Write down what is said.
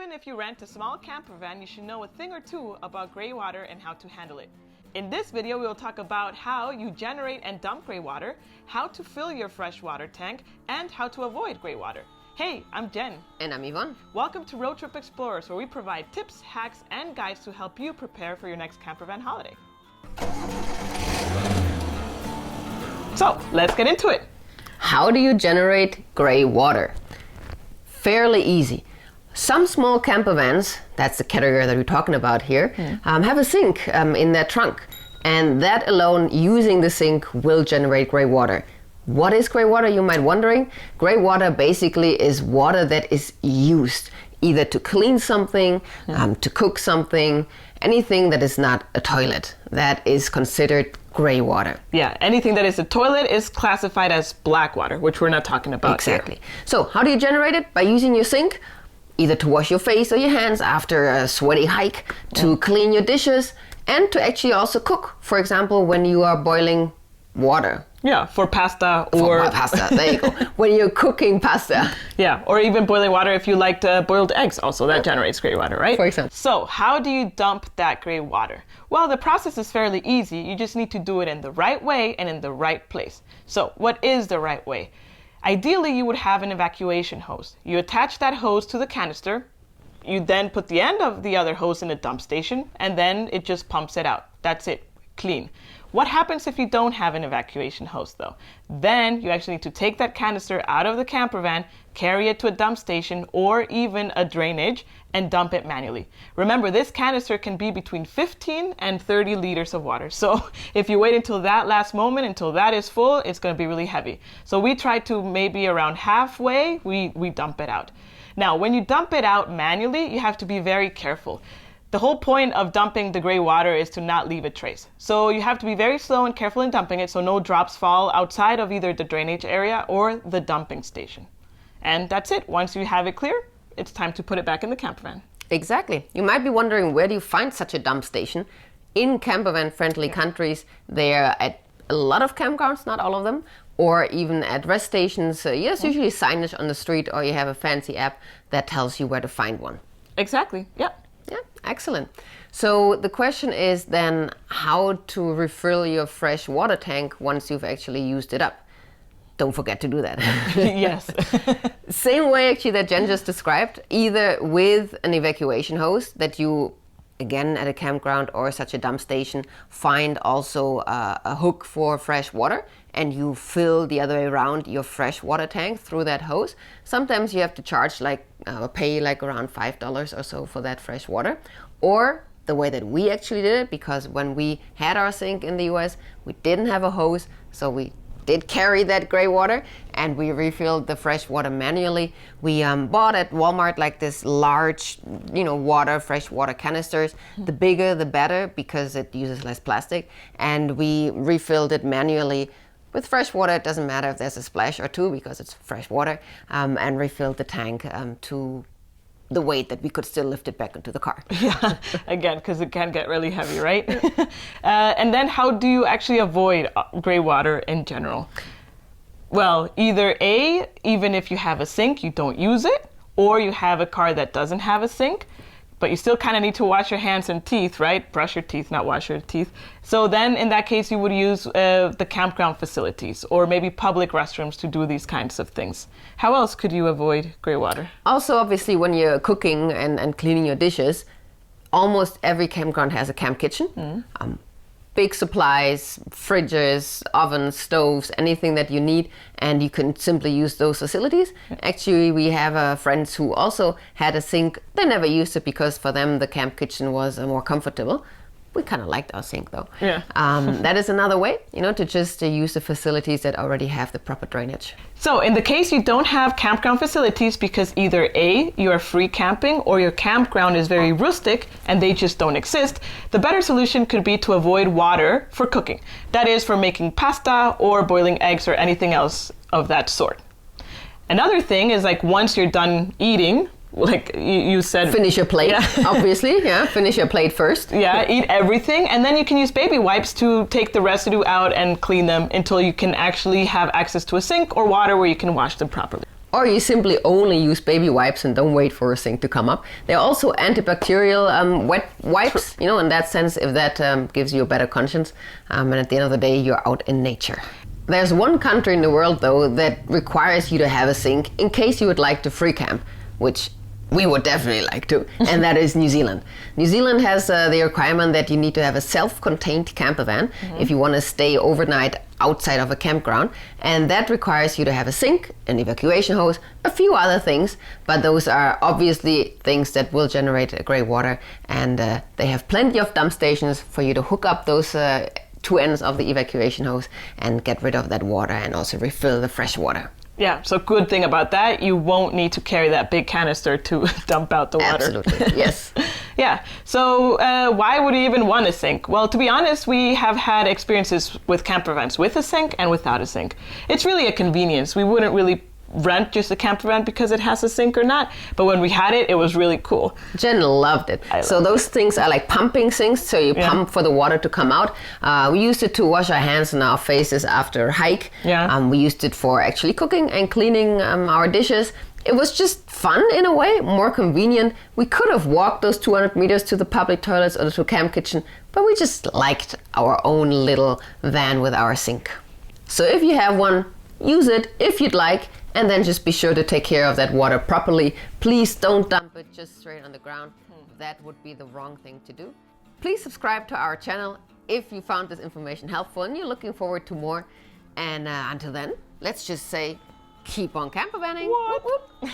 Even if you rent a small camper van, you should know a thing or two about gray water and how to handle it. In this video, we will talk about how you generate and dump gray water, how to fill your freshwater tank, and how to avoid gray water. Hey, I'm Jen. And I'm Yvonne. Welcome to Road Trip Explorers, where we provide tips, hacks, and guides to help you prepare for your next camper van holiday. So, let's get into it. How do you generate gray water? Fairly easy. Some small camper vans, that's the category that we're talking about here, have a sink in their trunk. And that alone, using the sink, will generate gray water. What is gray water, you might be wondering? Gray water basically is water that is used either to clean something, to cook something, anything that is not a toilet. That is considered gray water. Yeah, anything that is a toilet is classified as black water, which we're not talking about Exactly. here. So how do you generate it? By using your sink, either to wash your face or your hands after a sweaty hike, to clean your dishes, and to actually also cook. For example, when you are boiling water. Yeah, for pasta or... For pasta, there you go. When you're cooking pasta. Yeah, or even boiling water if you like boiled eggs also, that generates gray water, right? For example. So, how do you dump that gray water? Well, the process is fairly easy. You just need to do it in the right way and in the right place. So, what is the right way? Ideally, you would have an evacuation hose. You attach that hose to the canister. You then put the end of the other hose in a dump station, and then it just pumps it out. That's it. Clean. What happens if you don't have an evacuation hose though? Then you actually need to take that canister out of the camper van, carry it to a dump station or even a drainage and dump it manually. Remember, this canister can be between 15 and 30 liters of water. So if you wait until that last moment, until that is full, it's going to be really heavy. So we try to maybe around halfway, we dump it out. Now, when you dump it out manually, you have to be very careful. The whole point of dumping the gray water is to not leave a trace. So you have to be very slow and careful in dumping it so no drops fall outside of either the drainage area or the dumping station. And that's it. Once you have it clear, it's time to put it back in the camper van. Exactly. You might be wondering, where do you find such a dump station? In camper van friendly countries, they are at a lot of campgrounds, not all of them, or even at rest stations. Yes, usually signage on the street, or you have a fancy app that tells you where to find one. Exactly. Yeah. Yeah, excellent. So the question is then how to refill your fresh water tank once you've actually used it up. Don't forget to do that. Yes. Same way actually that Jen just described, either with an evacuation hose that you, again at a campground or such a dump station, find also a hook for fresh water and you fill the other way around your fresh water tank through that hose. Sometimes you have to charge pay around $5 or so for that fresh water. Or the way that we actually did it, because when we had our sink in the US, we didn't have a hose, so we did carry that gray water and we refilled the fresh water manually. We bought at Walmart like this large, fresh water canisters. The bigger the better because it uses less plastic, and we refilled it manually. With fresh water, it doesn't matter if there's a splash or two because it's fresh water, and refilled the tank to the weight that we could still lift it back into the car. Yeah, again, because it can get really heavy, right? And then how do you actually avoid gray water in general? Well, either A, even if you have a sink, you don't use it, or you have a car that doesn't have a sink, but you still kind of need to wash your hands and teeth, right? Brush your teeth, not wash your teeth. So then in that case, you would use the campground facilities or maybe public restrooms to do these kinds of things. How else could you avoid gray water? Also, obviously, when you're cooking and cleaning your dishes, almost every campground has a camp kitchen. Big supplies, fridges, ovens, stoves, anything that you need, and you can simply use those facilities. Actually, we have friends who also had a sink. They never used it because for them the camp kitchen was more comfortable. We kind of liked our sink though. Yeah. That is another way, to just use the facilities that already have the proper drainage. So in the case you don't have campground facilities because either A, you are free camping, or your campground is very rustic and they just don't exist, the better solution could be to avoid water for cooking. That is, for making pasta or boiling eggs or anything else of that sort. Another thing is, once you're done eating, like you said, finish your plate. Yeah. Obviously, yeah, finish your plate first. Yeah, eat everything, and then you can use baby wipes to take the residue out and clean them until you can actually have access to a sink or water where you can wash them properly. Or you simply only use baby wipes and don't wait for a sink to come up. They're also antibacterial wet wipes, you know, in that sense, if that gives you a better conscience. And at the end of the day, you're out in nature. There's one country in the world, though, that requires you to have a sink in case you would like to free camp, which we would definitely like to, and that is New Zealand. New Zealand has the requirement that you need to have a self-contained camper van if you want to stay overnight outside of a campground, and that requires you to have a sink, an evacuation hose, a few other things, but those are obviously things that will generate grey water, and they have plenty of dump stations for you to hook up those two ends of the evacuation hose and get rid of that water and also refill the fresh water. Yeah, so good thing about that, you won't need to carry that big canister to dump out the water. Absolutely, yes. Yeah, so why would you even want a sink? Well, to be honest, we have had experiences with camper vans with a sink and without a sink. It's really a convenience. We wouldn't really rent just a camper van because it has a sink or not, but when we had it, it was really cool. Jen loved it. So those things are like pumping sinks, so you pump for the water to come out. We used it to wash our hands and our faces after a hike. We used it for actually cooking and cleaning our dishes. It was just fun in a way, more convenient. We could have walked those 200 meters to the public toilets or to camp kitchen, but we just liked our own little van with our sink. So if you have one, use it if you'd like, and then just be sure to take care of that water properly. Please don't dump it just straight on the ground. That would be the wrong thing to do. Please subscribe to our channel if you found this information helpful and you're looking forward to more. And until then, let's just say, keep on camper vanning. What?